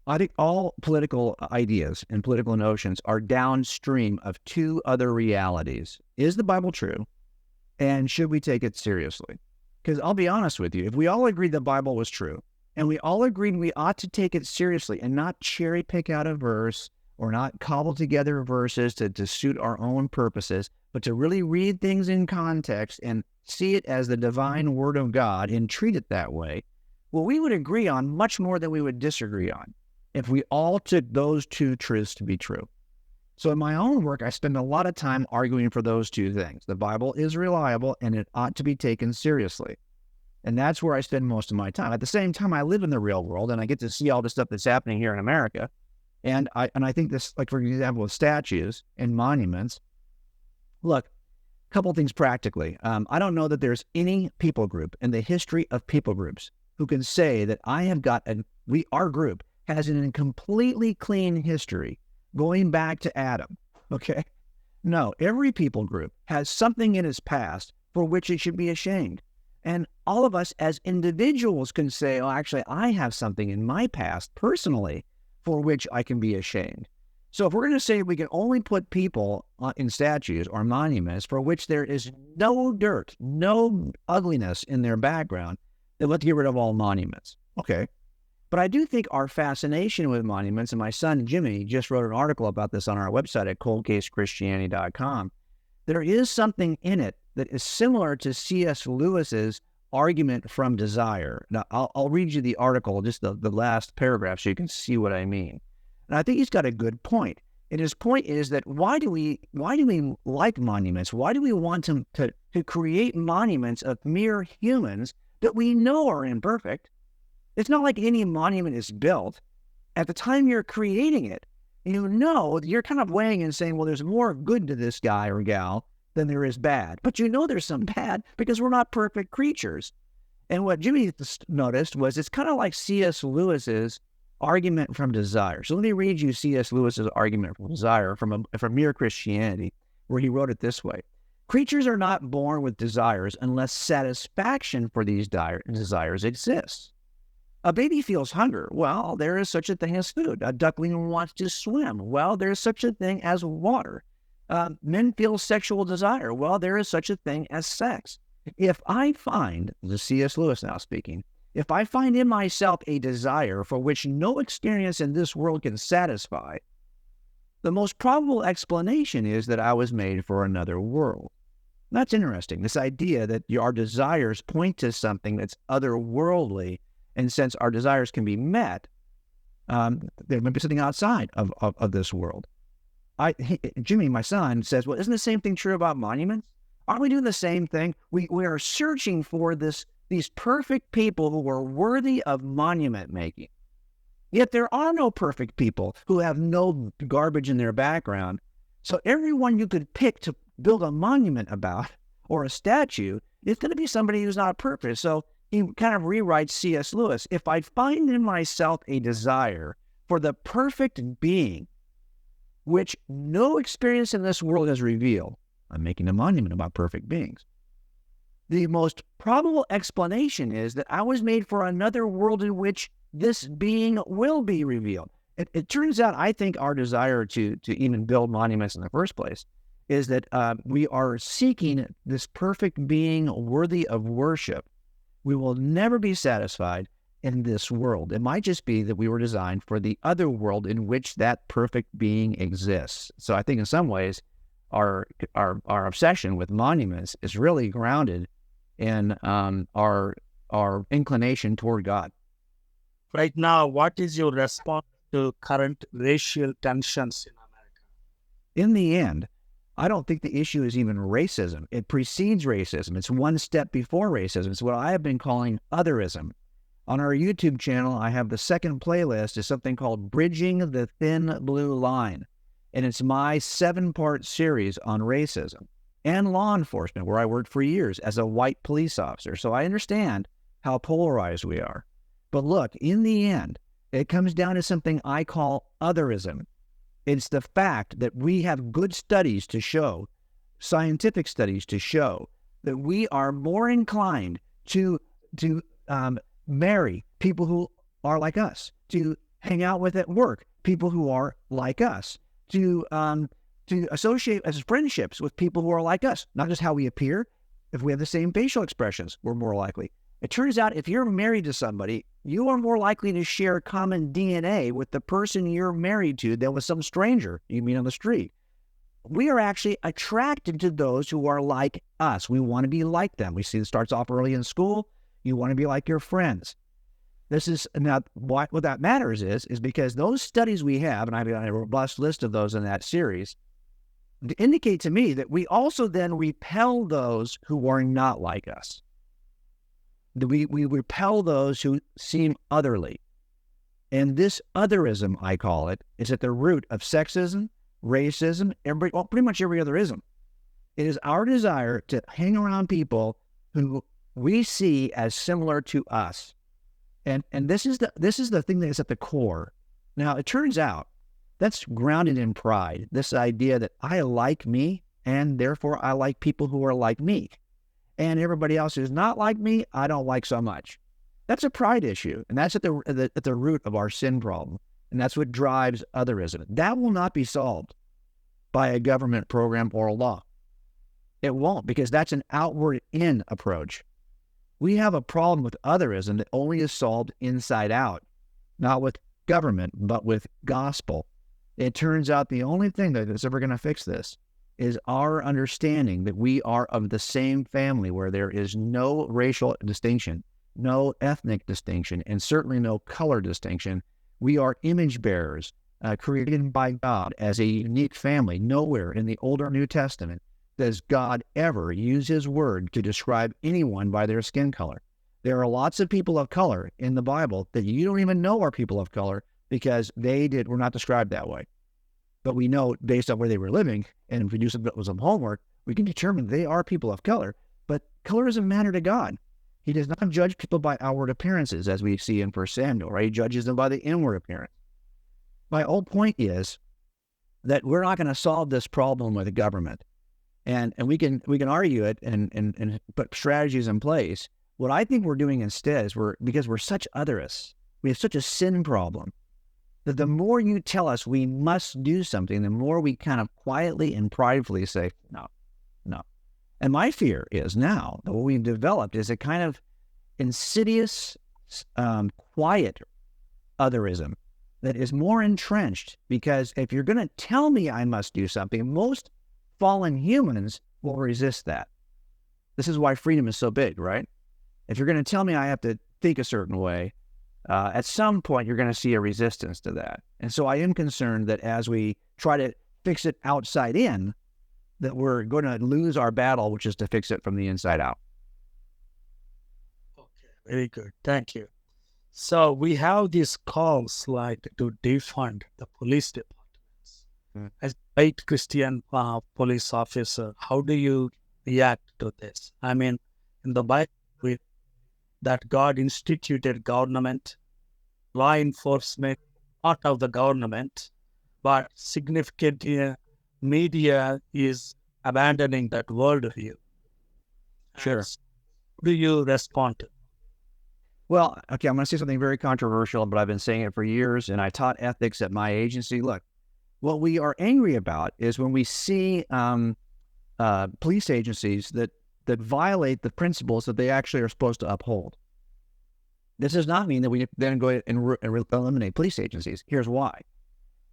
I think all political ideas and political notions are downstream of two other realities. Is the Bible true? And should we take it seriously? Because I'll be honest with you, if we all agreed the Bible was true, and we all agreed we ought to take it seriously and not cherry pick out a verse or not cobble together verses to suit our own purposes, but to really read things in context and see it as the divine word of God and treat it that way, well, we would agree on much more than we would disagree on if we all took those two truths to be true. So in my own work, I spend a lot of time arguing for those two things. The Bible is reliable and it ought to be taken seriously. And that's where I spend most of my time. At the same time, I live in the real world and I get to see all the stuff that's happening here in America. And I think this, like for example, with statues and monuments. Look, a couple things practically. I don't know that there's any people group in the history of people groups who can say that our group has a completely clean history going back to Adam, okay? No, every people group has something in its past for which it should be ashamed. And all of us as individuals can say, oh, actually, I have something in my past personally for which I can be ashamed. So if we're going to say we can only put people in statues or monuments for which there is no dirt, no ugliness in their background, then let's get rid of all monuments. Okay. But I do think our fascination with monuments, and my son Jimmy just wrote an article about this on our website at coldcasechristianity.com, there is something in it that is similar to C.S. Lewis's argument from desire. Now, I'll read you the article, just the last paragraph, so you can see what I mean. And I think he's got a good point. And his point is that why do we like monuments? Why do we want to create monuments of mere humans that we know are imperfect? It's not like any monument is built. At the time you're creating it, you're kind of weighing and saying, well, there's more good to this guy or gal than there is bad. But there's some bad because we're not perfect creatures. And what Jimmy noticed was it's kind of like C.S. Lewis's argument from desire. So let me read you C.S. Lewis's argument from desire from Mere Christianity, where he wrote it this way. Creatures are not born with desires unless satisfaction for these desires exists. A baby feels hunger. Well, there is such a thing as food. A duckling wants to swim. Well, there is such a thing as water. Men feel sexual desire. Well, there is such a thing as sex. If I find, this is C.S. Lewis now speaking, if I find in myself a desire for which no experience in this world can satisfy, the most probable explanation is that I was made for another world. That's interesting, this idea that our desires point to something that's otherworldly. And since our desires can be met, there might be something outside of this world. Jimmy, my son, says, well, isn't the same thing true about monuments? Aren't we doing the same thing? We are searching for these perfect people who are worthy of monument making. Yet there are no perfect people who have no garbage in their background. So everyone you could pick to build a monument about or a statue is going to be somebody who's not perfect. So he kind of rewrites C.S. Lewis. If I find in myself a desire for the perfect being, which no experience in this world has revealed, I'm making a monument about perfect beings. The most probable explanation is that I was made for another world in which this being will be revealed. It turns out, I think our desire to even build monuments in the first place is that we are seeking this perfect being worthy of worship. We will never be satisfied in this world. It might just be that we were designed for the other world in which that perfect being exists. So I think in some ways, our obsession with monuments is really grounded in our inclination toward God. Right now, what is your response to current racial tensions in America? In the end, I don't think the issue is even racism. It precedes racism. It's one step before racism. It's what I have been calling otherism. On our YouTube channel, I have the second playlist is something called Bridging the Thin Blue Line. And it's my 7-part series on racism and law enforcement, where I worked for years as a white police officer. So I understand how polarized we are. But look, in the end, it comes down to something I call otherism. It's the fact that we have good studies to show, scientific studies to show, that we are more inclined to marry people who are like us, to hang out with at work, people who are like us, to associate as friendships with people who are like us, not just how we appear. If we have the same facial expressions, we're more likely. It turns out if you're married to somebody, you are more likely to share common DNA with the person you're married to than with some stranger you meet on the street. We are actually attracted to those who are like us. We want to be like them. We see it starts off early in school. You want to be like your friends. This is now what that matters is because those studies we have, and I've got a robust list of those in that series, indicate to me that we also then repel those who are not like us. We repel those who seem otherly. And this otherism, I call it, is at the root of sexism, racism, pretty much every other ism. It is our desire to hang around people who we see as similar to us. And this is the thing that is at the core. Now, it turns out that's grounded in pride, this idea that I like me, and therefore I like people who are like me. And everybody else who's not like me, I don't like so much. That's a pride issue, and that's at the root of our sin problem. And that's what drives otherism. That will not be solved by a government program or a law. It won't, because that's an outward-in approach. We have a problem with otherism that only is solved inside out, not with government, but with gospel. It turns out the only thing that is ever going to fix this is our understanding that we are of the same family, where there is no racial distinction, no ethnic distinction, and certainly no color distinction. We are image bearers, created by God as a unique family. Nowhere in the Old or New Testament does God ever use his word to describe anyone by their skin color. There are lots of people of color in the Bible that you don't even know are people of color because were not described that way. But we know based on where they were living, and if we do some homework, we can determine they are people of color. But color doesn't matter to God. He does not judge people by outward appearances, as we see in 1 Samuel, right? He judges them by the inward appearance. My whole point is that we're not going to solve this problem with the government. And we can argue it and put strategies in place. What I think we're doing instead is because we're such otherists, we have such a sin problem, that the more you tell us we must do something, the more we kind of quietly and pridefully say, no. And my fear is now that what we've developed is a kind of insidious, quiet otherism that is more entrenched, because if you're going to tell me I must do something, most fallen humans will resist that. This is why freedom is so big, right? If you're going to tell me I have to think a certain way, at some point you're going to see a resistance to that. And so I am concerned that as we try to fix it outside in, that we're going to lose our battle, which is to fix it from the inside out. Okay, very good. Thank you. So we have these calls like to defund the police departments. As a white Christian police officer, how do you react to this? I mean, in the Bible, that God instituted government, law enforcement, part of the government, but significant media is abandoning that worldview. Sure. How do you respond to? Well, okay, I'm going to say something very controversial, but I've been saying it for years, and I taught ethics at my agency. Look, what we are angry about is when we see police agencies that violate the principles that they actually are supposed to uphold. This does not mean that we then go and eliminate police agencies. Here's why.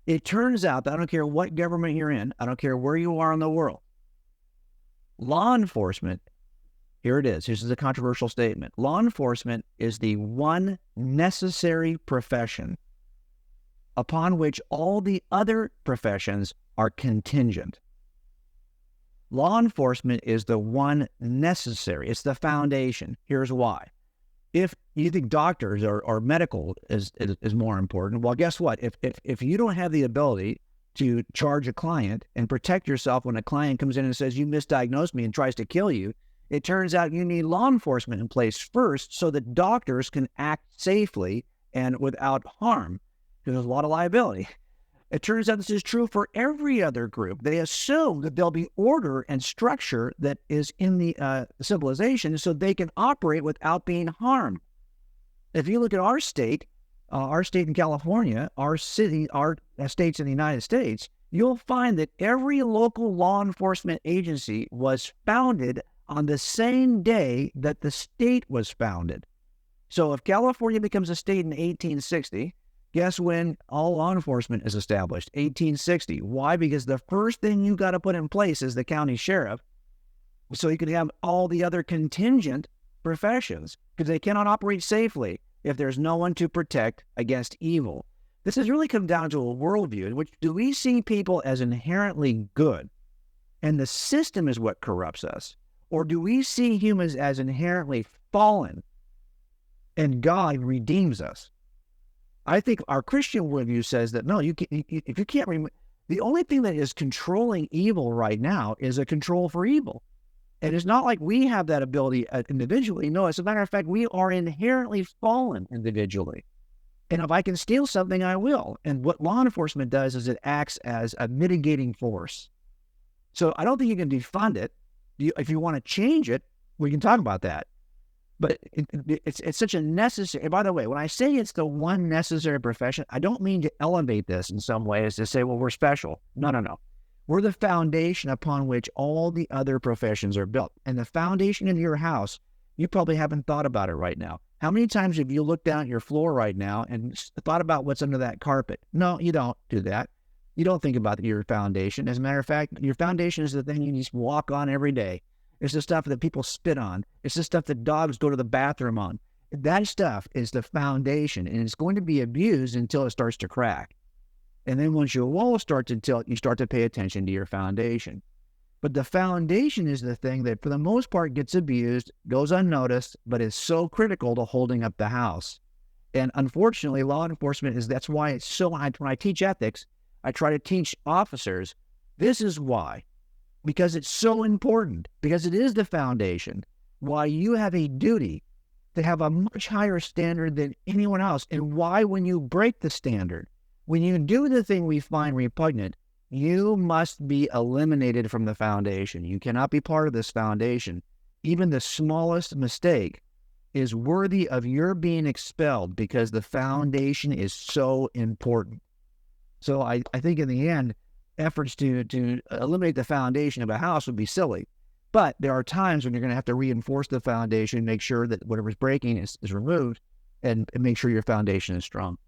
It turns out that I don't care what government you're in, I don't care where you are in the world, law enforcement, here it is, this is a controversial statement, law enforcement is the one necessary profession upon which all the other professions are contingent. Law enforcement is the one necessary. It's the foundation. Here's why. If you think doctors or medical is more important, well, guess what? If you don't have the ability to charge a client and protect yourself when a client comes in and says, you misdiagnosed me and tries to kill you, it turns out you need law enforcement in place first so that doctors can act safely and without harm, because there's a lot of liability. It turns out this is true for every other group. They assume that there'll be order and structure that is in the civilization so they can operate without being harmed. If you look at our state, our state in California, our city, our states in the United States, you'll find that every local law enforcement agency was founded on the same day that the state was founded. So if California becomes a state in 1860, guess when all law enforcement is established? 1860. Why? Because the first thing you got to put in place is the county sheriff, so you can have all the other contingent professions, because they cannot operate safely if there's no one to protect against evil. This has really come down to a worldview in which, do we see people as inherently good and the system is what corrupts us? Or do we see humans as inherently fallen and God redeems us? I think our Christian worldview says that, no, if you can't the only thing that is controlling evil right now is a control for evil. And it's not like we have that ability individually. No, as a matter of fact, we are inherently fallen individually. And if I can steal something, I will. And what law enforcement does is it acts as a mitigating force. So I don't think you can defund it. If you want to change it, we can talk about that. But it's such a necessary, and by the way, when I say it's the one necessary profession, I don't mean to elevate this in some ways to say, well, we're special. No. We're the foundation upon which all the other professions are built. And the foundation of your house, you probably haven't thought about it right now. How many times have you looked down at your floor right now and thought about what's under that carpet? No, you don't do that. You don't think about your foundation. As a matter of fact, your foundation is the thing you just walk on every day. It's the stuff that people spit on. It's the stuff that dogs go to the bathroom on. That stuff is the foundation, and it's going to be abused until it starts to crack. And then once your walls start to tilt, you start to pay attention to your foundation. But the foundation is the thing that, for the most part, gets abused, goes unnoticed, but is so critical to holding up the house. And unfortunately, law enforcement that's why it's so, when I teach ethics, I try to teach officers, this is why. Because it's so important, because it is the foundation, why you have a duty to have a much higher standard than anyone else, and why when you break the standard, when you do the thing we find repugnant, you must be eliminated from the foundation. You cannot be part of this foundation. Even the smallest mistake is worthy of your being expelled because the foundation is so important. So I think in the end, efforts to eliminate the foundation of a house would be silly. But there are times when you're going to have to reinforce the foundation, make sure that whatever's breaking is removed, and make sure your foundation is strong.